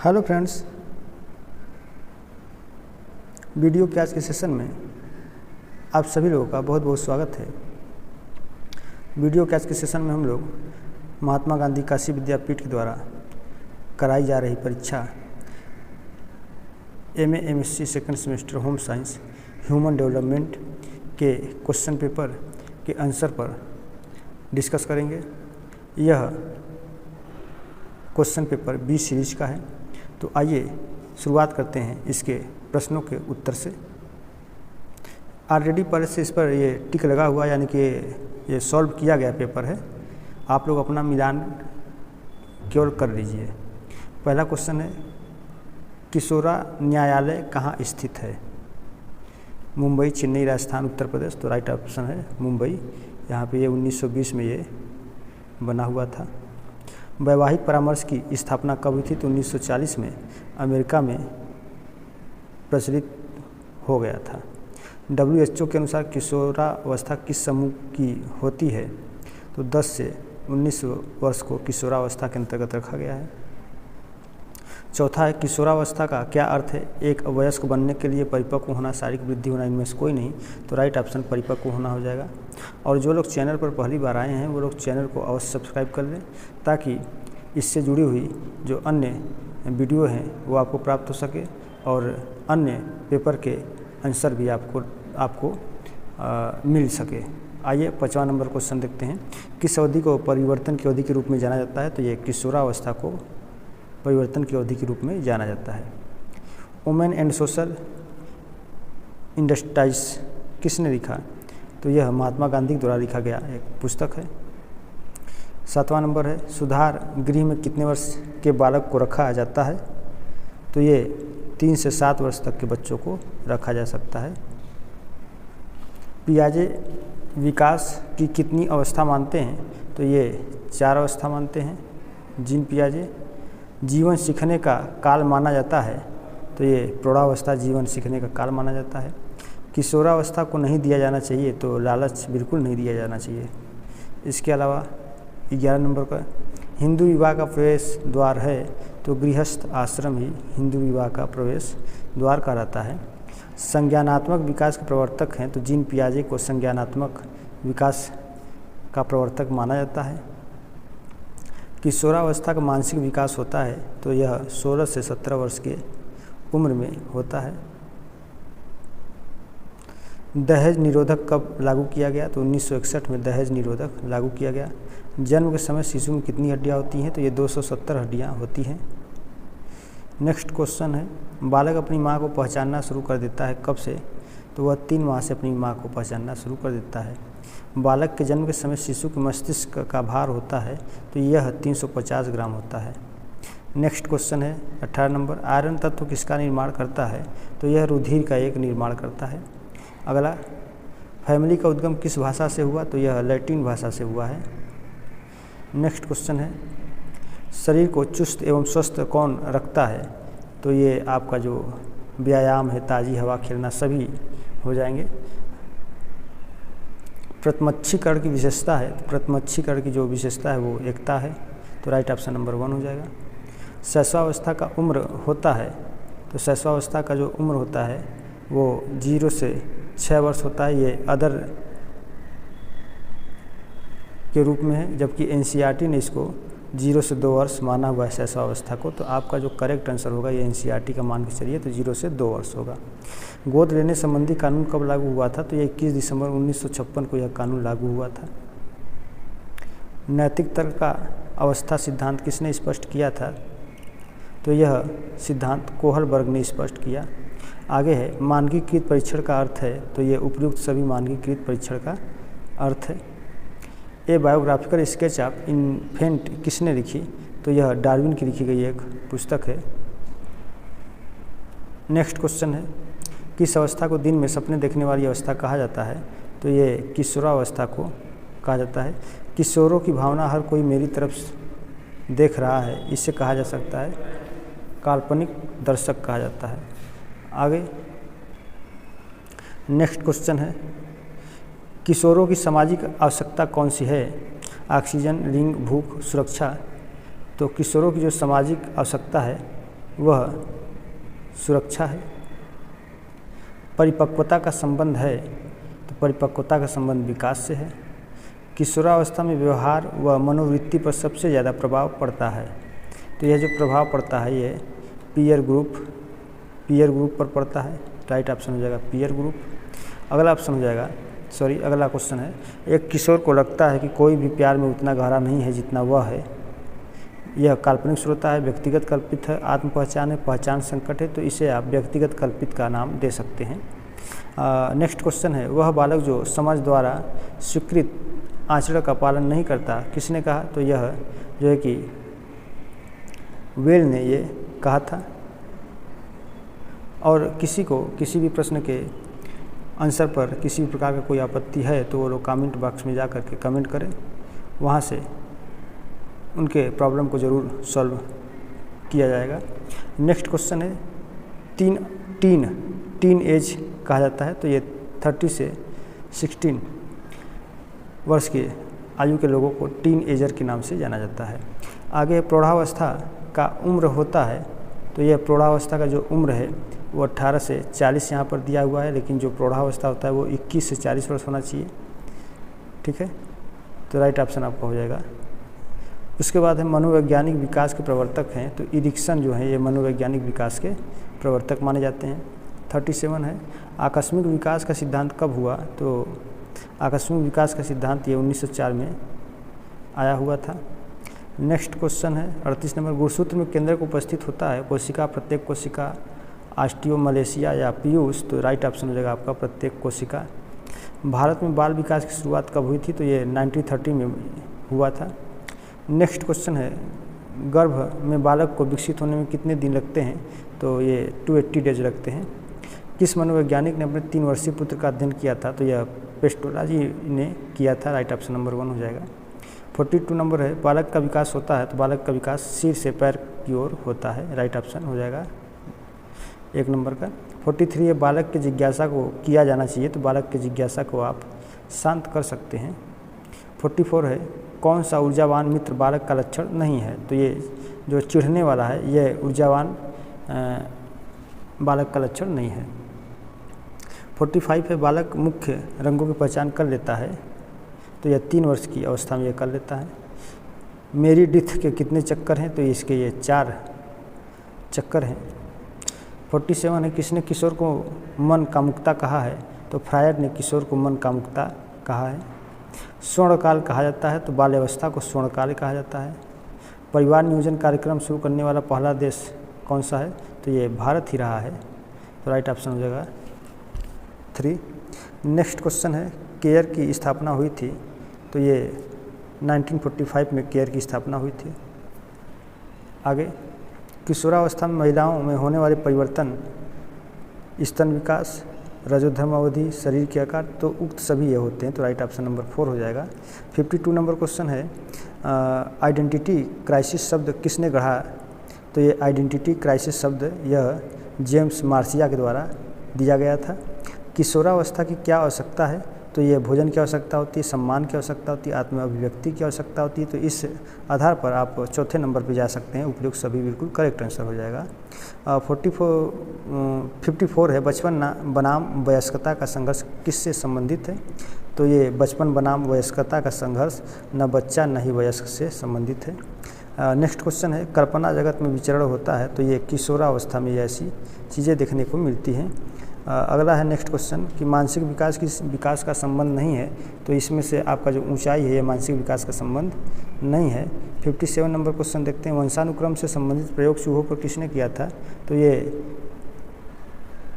Hello friends, video के आज के सेशन में आप सभी लोगों का बहुत बहुत स्वागत है। वीडियो के आज के सेशन में हम लोग महात्मा गांधी काशी विद्यापीठ के द्वारा कराई जा रही परीक्षा MA MSc second semester home science human development के क्वेश्चन पेपर के आंसर पर डिस्कस करेंगे। यह क्वेश्चन पेपर B सीरीज का है, तो आइए शुरुआत करते हैं इसके प्रश्नों के उत्तर से। ऑलरेडी पहले से इस पर ये टिक लगा हुआ, यानी कि ये सॉल्व किया गया पेपर है। आप लोग अपना मिलान केवल कर लीजिए। पहला क्वेश्चन है, किशोरा न्यायालय कहाँ स्थित है? मुंबई, चेन्नई, राजस्थान, उत्तर प्रदेश। तो राइट ऑप्शन है मुंबई। यहाँ पे ये 1920 में ये बना हुआ था। वैवाहिक परामर्श की स्थापना कब हुई थी? तो 1940 में अमेरिका में प्रचलित हो गया था। WHO के अनुसार किशोरावस्था किस समूह की होती है? तो 10 से 19 वर्ष को किशोरावस्था के अंतर्गत रखा गया है। चौथा है, किशोरावस्था का क्या अर्थ है? एक वयस्क बनने के लिए परिपक्व होना, शारीरिक वृद्धि होना, इनमें से कोई नहीं। तो राइट ऑप्शन परिपक्व होना हो जाएगा। और जो लोग चैनल पर पहली बार आए हैं वो लोग चैनल को अवश्य सब्सक्राइब कर लें, ताकि इससे जुड़ी हुई जो अन्य वीडियो हैं वो आपको प्राप्त हो सके और अन्य पेपर के आंसर भी आपको मिल सके। आइए 5वां नंबर क्वेश्चन देखते हैं। किस अवधि को परिवर्तन की अवधि के रूप में जाना जाता है? तो ये किशोरावस्था को परिवर्तन की अवधि के रूप में जाना जाता है। वुमेन एंड सोशल इंडस्ट्रीज किसने लिखा? तो यह महात्मा गांधी द्वारा लिखा गया एक पुस्तक है। 7वां नंबर है, सुधार गृह में कितने वर्ष के बालक को रखा जाता है? तो ये 3 से 7 वर्ष तक के बच्चों को रखा जा सकता है। पियाजे विकास की कितनी अवस्था मानते हैं? तो ये 4 अवस्था मानते हैं जीन पियाजे। जीवन सीखने का काल माना जाता है? तो ये प्रौढ़ावस्था जीवन सीखने का काल माना जाता है। किशोरावस्था को नहीं दिया जाना चाहिए? तो लालच बिल्कुल नहीं दिया जाना चाहिए। इसके अलावा 11 नंबर का, हिंदू विवाह का प्रवेश द्वार है? तो गृहस्थ आश्रम ही हिंदू विवाह का प्रवेश द्वार कहलाता है। संज्ञानात्मक विकास के प्रवर्तक हैं? तो जीन पियाजे को संज्ञानात्मक विकास का प्रवर्तक माना जाता है। किशोरावस्था का मानसिक विकास होता है? तो यह 16 से 17 वर्ष के उम्र में होता है। दहेज निरोधक कब लागू किया गया? तो 1961 में दहेज निरोधक लागू किया गया। जन्म के समय शिशु में कितनी हड्डियां होती हैं? तो ये 270 हड्डियां होती हैं। नेक्स्ट क्वेश्चन है, बालक अपनी माँ को पहचानना शुरू कर देता है कब से? तो वह 3 माह से अपनी माँ को पहचानना शुरू कर देता है। बालक के जन्म के समय शिशु के मस्तिष्क का भार होता है? तो यह 350 ग्राम होता है। नेक्स्ट क्वेश्चन है 18 नंबर, आयरन तत्व किसका निर्माण करता है? तो यह रुधिर का एक निर्माण करता है। अगला, फैमिली का उद्गम किस भाषा से हुआ? तो यह लैटिन भाषा से हुआ है। नेक्स्ट क्वेश्चन है, शरीर को चुस्त एवं स्वस्थ कौन रखता है? तो ये आपका जो व्यायाम है, ताज़ी हवा खेलना, सभी हो जाएंगे। प्रथमच्छीकरण की विशेषता है? तो प्रथमच्छीकरण की जो विशेषता है वो एकता है। तो राइट ऑप्शन नंबर 1 हो जाएगा। शैशवावस्था का उम्र होता है? तो शैशवावस्था का जो उम्र होता है वो 0 से 6 वर्ष होता है। ये अदर के रूप में है, जबकि NCERT ने इसको 0 से 2 वर्ष माना हुआ है शैशवावस्था को। तो आपका जो करेक्ट आंसर होगा ये NCERT का मान के चलिए, तो 0 से 2 वर्ष होगा। गोद लेने संबंधी कानून कब लागू हुआ था? तो ये 21 दिसंबर 1956 को यह कानून लागू हुआ था। नैतिक तर्क का अवस्था सिद्धांत किसने स्पष्ट किया था? तो यह सिद्धांत कोहलबर्ग ने स्पष्ट किया। आगे है, मानकीकृत परीक्षण का अर्थ है? तो ये उपयुक्त सभी मानकीकृत परीक्षण का अर्थ है। ए बायोग्राफिकल स्केच ऑफ इन्फेंट किसने लिखी? तो यह डार्विन की लिखी गई एक पुस्तक है। नेक्स्ट क्वेश्चन है, किस अवस्था को दिन में सपने देखने वाली अवस्था कहा जाता है? तो ये किशोरावस्था को कहा जाता है। किशोरों की भावना हर कोई मेरी तरफ देख रहा है, इसे कहा जा सकता है काल्पनिक दर्शक कहा जाता है। आगे नेक्स्ट क्वेश्चन है, किशोरों की सामाजिक आवश्यकता कौन सी है? ऑक्सीजन, लिंग, भूख, सुरक्षा। तो किशोरों की जो सामाजिक आवश्यकता है वह सुरक्षा है। परिपक्वता का संबंध है तो परिपक्वता का संबंध विकास से है। किशोरावस्था में व्यवहार व मनोवृत्ति पर सबसे ज़्यादा प्रभाव पड़ता है, तो यह जो प्रभाव पड़ता है ये पीयर ग्रुप पर पड़ता है। राइट ऑप्शन हो जाएगा पीयर ग्रुप। अगला ऑप्शन हो जाएगा अगला क्वेश्चन है, एक किशोर को लगता है कि कोई भी प्यार में उतना गहरा नहीं है जितना वह है। यह काल्पनिक श्रोता है, व्यक्तिगत कल्पित है, आत्म पहचान है, पहचान संकट है, तो इसे आप व्यक्तिगत कल्पित का नाम दे सकते हैं। नेक्स्ट क्वेश्चन है, वह बालक जो समाज द्वारा स्वीकृत आचरण का पालन नहीं करता, किसने कहा? तो यह जो है कि वेल ने ये कहा था। और किसी को किसी भी प्रश्न के आंसर पर किसी भी प्रकार का कोई आपत्ति है तो वो लोग कमेंट बॉक्स में जा कर के कमेंट करें, वहाँ से उनके प्रॉब्लम को ज़रूर सॉल्व किया जाएगा। नेक्स्ट क्वेश्चन है, टीन एज कहा जाता है, तो ये 30 से 16 वर्ष के आयु के लोगों को टीन एजर के नाम से जाना जाता है। आगे प्रौढ़ावस्था का उम्र होता है, तो यह प्रौढ़ावस्था का जो उम्र है वो 18 से 40 यहाँ पर दिया हुआ है, लेकिन जो प्रौढ़ावस्था होता है वो 21 से 40 वर्ष होना चाहिए। ठीक है, तो राइट ऑप्शन आपका हो जाएगा। उसके बाद है मनोवैज्ञानिक विकास के प्रवर्तक हैं, तो इरिक्सन जो है ये मनोवैज्ञानिक विकास के प्रवर्तक माने जाते हैं। 37 है, आकस्मिक विकास का सिद्धांत कब हुआ? तो आकस्मिक विकास का सिद्धांत ये 1904 में आया हुआ था। नेक्स्ट क्वेश्चन है 38 नंबर, गुणसूत्र में केंद्रक उपस्थित होता है, कोशिका, प्रत्येक कोशिका, ऑस्टियोमलेशिया या पीयूष, तो राइट ऑप्शन हो जाएगा आपका प्रत्येक कोशिका। भारत में बाल विकास की शुरुआत कब हुई थी? तो ये 1930 में हुआ था। नेक्स्ट क्वेश्चन है, गर्भ में बालक को विकसित होने में कितने दिन लगते हैं? तो ये 280 डेज लगते हैं। किस मनोवैज्ञानिक ने अपने 3 वर्षीय पुत्र का अध्ययन किया था? तो यह पेस्टोलॉजी ने किया था। राइट ऑप्शन नंबर 1 हो जाएगा। 42 नंबर है, बालक का विकास होता है, तो बालक का विकास सिर से पैर की ओर होता है। राइट ऑप्शन हो जाएगा 1 नंबर का। 43 है, बालक की जिज्ञासा को किया जाना चाहिए, तो बालक की जिज्ञासा को आप शांत कर सकते हैं। 44 है, कौन सा ऊर्जावान मित्र बालक का लक्षण नहीं है? तो ये जो चिढ़ने वाला है ये ऊर्जावान बालक का लक्षण नहीं है। 45 है, बालक मुख्य रंगों की पहचान कर लेता है, तो यह 3 वर्ष की अवस्था में यह कर लेता है। मेरिडिथ के कितने चक्कर हैं? तो इसके ये 4 चक्कर हैं। 47 है, किसने किशोर को मन कामुकता कहा है? तो फ्रायड ने किशोर को मन कामुकता कहा है। स्वर्णकाल कहा जाता है, तो बाल्यावस्था को स्वर्णकाल कहा जाता है। परिवार नियोजन कार्यक्रम शुरू करने वाला पहला देश कौन सा है? तो ये भारत ही रहा है, तो राइट ऑप्शन हो जाएगा 3। नेक्स्ट क्वेश्चन है, केयर की स्थापना हुई थी, तो ये 1945 में केयर की स्थापना हुई थी। आगे, किशोरावस्था में महिलाओं में होने वाले परिवर्तन, स्तन विकास, रजोधर्म अवधि, शरीर के आकार, तो उक्त सभी ये होते हैं, तो राइट ऑप्शन नंबर 4 हो जाएगा। 52 नंबर क्वेश्चन है, आइडेंटिटी क्राइसिस शब्द किसने गढ़ा? तो ये आइडेंटिटी क्राइसिस शब्द यह जेम्स मार्सिया के द्वारा दिया गया था। किशोरावस्था की क्या आवश्यकता है? तो ये भोजन की आवश्यकता होती है, सम्मान की आवश्यकता होती है, आत्म अभिव्यक्ति की आवश्यकता होती है, तो इस आधार पर आप चौथे नंबर पर जा सकते हैं। उपयुक्त सभी बिल्कुल करेक्ट आंसर हो जाएगा। 54 है, बचपन बनाम वयस्कता का संघर्ष किससे संबंधित है? तो ये बचपन बनाम वयस्कता का संघर्ष न बच्चा न ही वयस्क से संबंधित है। नेक्स्ट क्वेश्चन है, कल्पना जगत में विचरण होता है, तो ये किशोरावस्था में ऐसी चीज़ें देखने को मिलती हैं। अगला है नेक्स्ट क्वेश्चन कि मानसिक विकास का संबंध नहीं है, तो इसमें से आपका जो ऊंचाई है ये मानसिक विकास का संबंध नहीं है। 57 नंबर क्वेश्चन देखते हैं, वंशानुक्रम से संबंधित प्रयोग चूहों पर किसने किया था? तो ये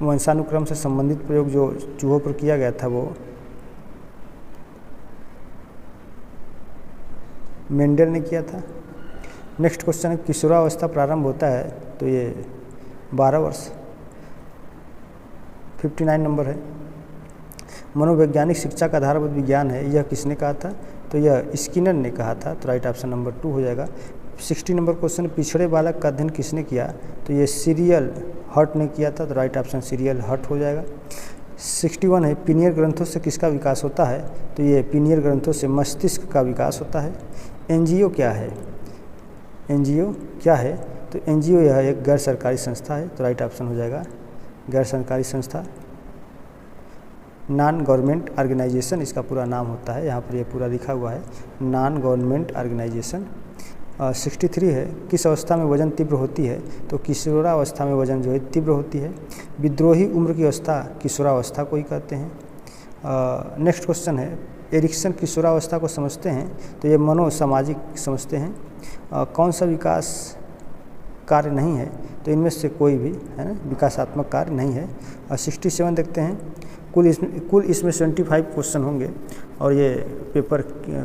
वंशानुक्रम से संबंधित प्रयोग जो चूहों पर किया गया था वो मेंडल ने किया था। नेक्स्ट क्वेश्चन है, किशोरावस्था प्रारंभ होता है, तो ये 12 वर्ष। 59 नंबर है, मनोवैज्ञानिक शिक्षा का आधारभूत विज्ञान है, यह किसने कहा था? तो यह स्किनर ने कहा था, तो राइट ऑप्शन नंबर 2 हो जाएगा। 60 नंबर क्वेश्चन, पिछड़े बालक का अध्ययन किसने किया? तो ये सीरियल हर्ट ने किया था, तो राइट ऑप्शन सीरियल हर्ट हो जाएगा। 61 है, पीनियर ग्रंथों से किसका विकास होता है? तो ये पीनियर ग्रंथों से मस्तिष्क का विकास होता है। एनजीओ क्या है? एनजीओ क्या है? तो एनजीओ यह एक गैर सरकारी संस्था है, तो राइट ऑप्शन हो जाएगा गैर सरकारी संस्था। नॉन गवर्नमेंट ऑर्गेनाइजेशन इसका पूरा नाम होता है, यहाँ पर ये पूरा लिखा हुआ है नॉन गवर्नमेंट ऑर्गेनाइजेशन। 63 है, किस अवस्था में वजन तीव्र होती है, तो किशोरावस्था में वजन जो है तीव्र होती है। विद्रोही उम्र की अवस्था किशोरावस्था को ही कहते हैं। नेक्स्ट क्वेश्चन है, एरिक्सन किशोरावस्था को समझते हैं, तो ये मनोसामाजिक समझते हैं। कौन सा विकास कार्य नहीं है, तो इनमें से कोई भी है ना विकासात्मक कार्य नहीं है। 67 देखते हैं, कुल इसमें 75 क्वेश्चन होंगे और ये पेपर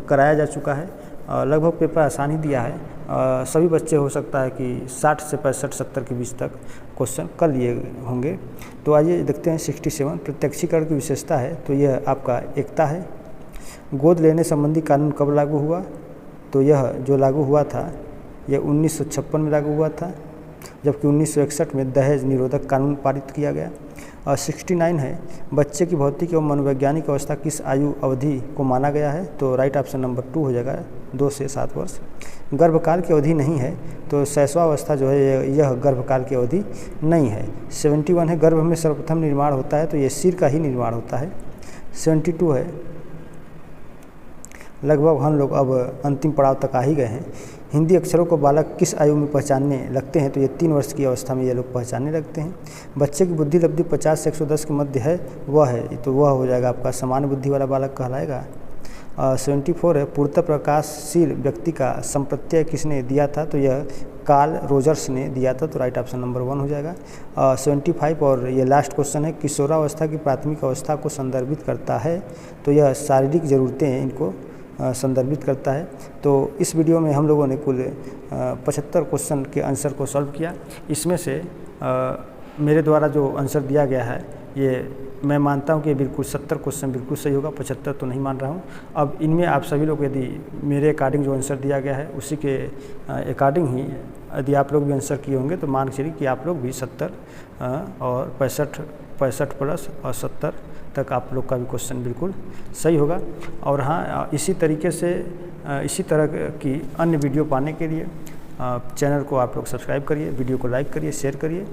कराया जा चुका है। लगभग पेपर आसान ही दिया है। सभी बच्चे हो सकता है कि 60 से 65 70 के बीच तक क्वेश्चन कर लिए होंगे। तो आइए देखते हैं 67 प्रत्यक्षीकरण की विशेषता है, तो यह आपका एकता है। गोद लेने संबंधी कानून कब लागू हुआ, तो यह जो लागू हुआ था यह 1956 में लागू हुआ था, जबकि 1961 में दहेज निरोधक कानून पारित किया गया। और 69 है, बच्चे की भौतिक एवं मनोवैज्ञानिक अवस्था किस आयु अवधि को माना गया है, तो राइट ऑप्शन नंबर 2 हो जाएगा 2 से 7 वर्ष। गर्भकाल की अवधि नहीं है, तो शैशवावस्था जो है यह गर्भकाल की अवधि नहीं है। 71 है, गर्भ में सर्वप्रथम निर्माण होता है, तो ये सिर का ही निर्माण होता है। 72 है, लगभग हम लोग अब अंतिम पड़ाव तक आ ही गए हैं। हिंदी अक्षरों को बालक किस आयु में पहचानने लगते हैं, तो ये 3 वर्ष की अवस्था में ये लोग पहचानने लगते हैं। बच्चे की बुद्धि लब्धि 50 से 110 के मध्य है, वह है, तो वह हो जाएगा आपका सामान्य बुद्धि वाला बालक कहलाएगा। 74 है, पूर्णतः प्रकाशशील व्यक्ति का संप्रत्यय किसने दिया था, तो यह कार्ल रोजर्स ने दिया था, तो राइट ऑप्शन नंबर 1 हो जाएगा। 75 और ये लास्ट क्वेश्चन है, किशोरावस्था की प्राथमिक अवस्था को संदर्भित करता है, तो यह शारीरिक ज़रूरतें हैं इनको संदर्भित करता है। तो इस वीडियो में हम लोगों ने कुल 75 क्वेश्चन के आंसर को सॉल्व किया। इसमें से मेरे द्वारा जो आंसर दिया गया है ये मैं मानता हूँ कि बिल्कुल 70 क्वेश्चन बिल्कुल सही होगा, 75 तो नहीं मान रहा हूँ। अब इनमें आप सभी लोग यदि मेरे अकॉर्डिंग जो आंसर दिया गया है उसी के अकॉर्डिंग ही यदि आप लोग भी आंसर किए होंगे तो मान के चलिए कि आप लोग भी 70 और 65 प्लस और 70 तक आप लोग का भी क्वेश्चन बिल्कुल सही होगा। और हाँ, इसी तरीके से इसी तरह की अन्य वीडियो पाने के लिए चैनल को आप लोग सब्सक्राइब करिए, वीडियो को लाइक करिए, शेयर करिए।